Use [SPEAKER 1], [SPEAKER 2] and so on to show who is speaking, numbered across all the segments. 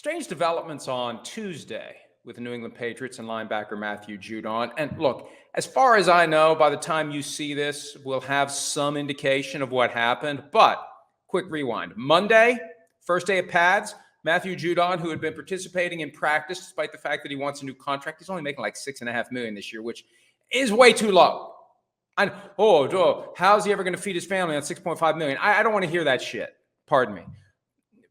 [SPEAKER 1] Strange developments on Tuesday with the New England Patriots and linebacker Matthew Judon. And look, as far as I know, by the time you see this, we'll have some indication of what happened. But quick rewind. Monday, first day of pads, Matthew Judon, who had been participating in practice despite the fact that he wants a new contract, he's only making like $6.5 million this year, which is way too low. And how's he ever going to feed his family on $6.5 million? I don't want to hear that shit. Pardon me.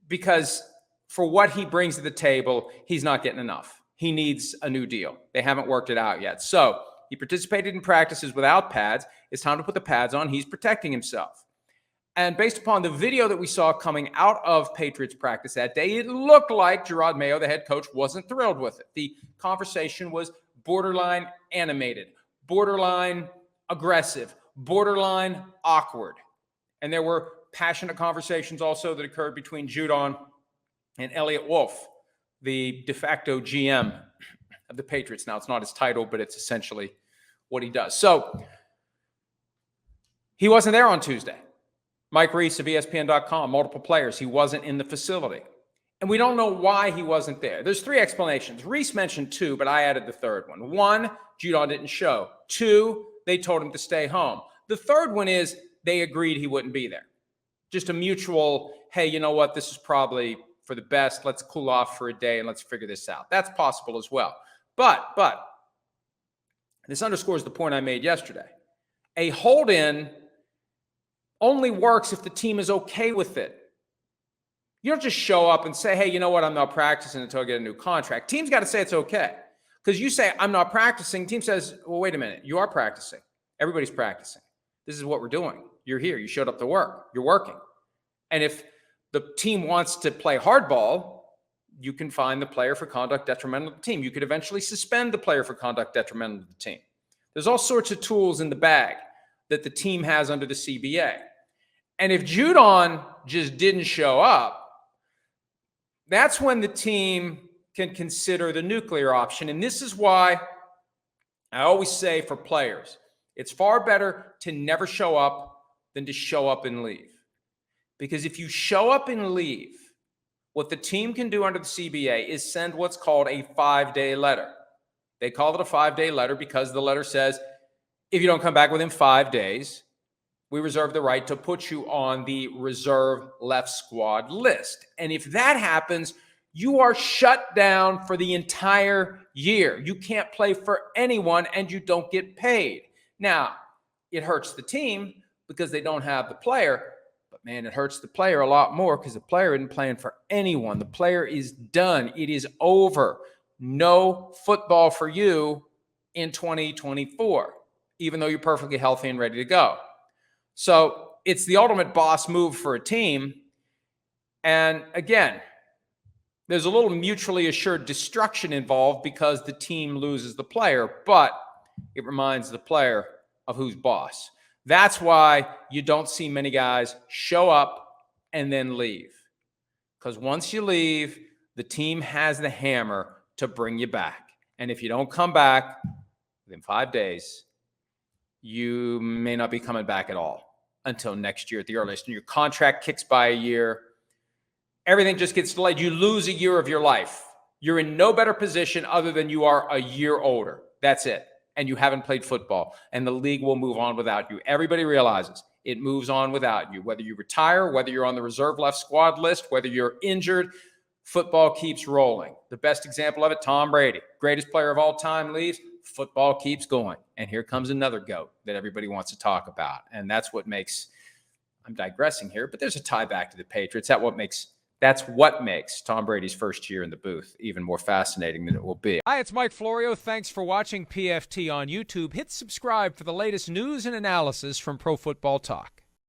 [SPEAKER 1] Because for what he brings to the table, he's not getting enough. He needs a new deal. They haven't worked it out yet. So he participated in practices without pads. It's time to put the pads on. He's protecting himself. And based upon the video that we saw coming out of Patriots practice that day, it looked like Jerod Mayo, the head coach, wasn't thrilled with it. The conversation was borderline animated, borderline aggressive, borderline awkward. And there were passionate conversations also that occurred between Judon and Elliott Wolf, the de facto GM of the Patriots. Now, it's not his title, but it's essentially what he does. So he wasn't there on Tuesday. Mike Reese of ESPN.com, multiple players. He wasn't in the facility. And we don't know why he wasn't there. There's three explanations. Reese mentioned two, but I added the third one. One, Judon didn't show. Two, they told him to stay home. The third one is they agreed he wouldn't be there. Just a mutual, hey, you know what? This is probably for the best. Let's cool off for a day and let's figure this out. That's possible as well. But this underscores the point I made yesterday. A hold-in only works if the team is okay with it. You don't just show up and say, hey, you know what? I'm not practicing until I get a new contract. Team's got to say it's okay. Because you say, I'm not practicing. Team says, well, wait a minute. You are practicing. Everybody's practicing. This is what we're doing. You're here. You showed up to work. You're working. And if the team wants to play hardball, you can find the player for conduct detrimental to the team. You could eventually suspend the player for conduct detrimental to the team. There's all sorts of tools in the bag that the team has under the CBA. And if Judon just didn't show up, that's when the team can consider the nuclear option. And this is why I always say for players, it's far better to never show up than to show up and leave. Because if you show up and leave, what the team can do under the CBA is send what's called a 5-day letter. They call it a 5-day letter because the letter says, if you don't come back within 5 days, we reserve the right to put you on the reserve left squad list. And if that happens, you are shut down for the entire year. You can't play for anyone and you don't get paid. Now, it hurts the team because they don't have the player, but man, it hurts the player a lot more because the player isn't playing for anyone. The player is done. It is over. No football for you in 2024, even though you're perfectly healthy and ready to go. So it's the ultimate boss move for a team. And again, there's a little mutually assured destruction involved because the team loses the player, but it reminds the player of who's boss. That's why you don't see many guys show up and then leave. Because once you leave, the team has the hammer to bring you back. And if you don't come back within 5 days, you may not be coming back at all until next year at the earliest. And your contract kicks by a year. Everything just gets delayed. You lose a year of your life. You're in no better position other than you are a year older. That's it. And you haven't played football. And the league will move on without you. Everybody realizes it moves on without you. Whether you retire, whether you're on the reserve left squad list, whether you're injured, football keeps rolling. The best example of it, Tom Brady, greatest player of all time, leaves. Football keeps going. And here comes another GOAT that everybody wants to talk about. And that's what makes, I'm digressing here, but there's a tie back to the Patriots. That's what makes Tom Brady's first year in the booth even more fascinating than it will be.
[SPEAKER 2] Hi, it's Mike Florio. Thanks for watching PFT on YouTube. Hit subscribe for the latest news and analysis from Pro Football Talk.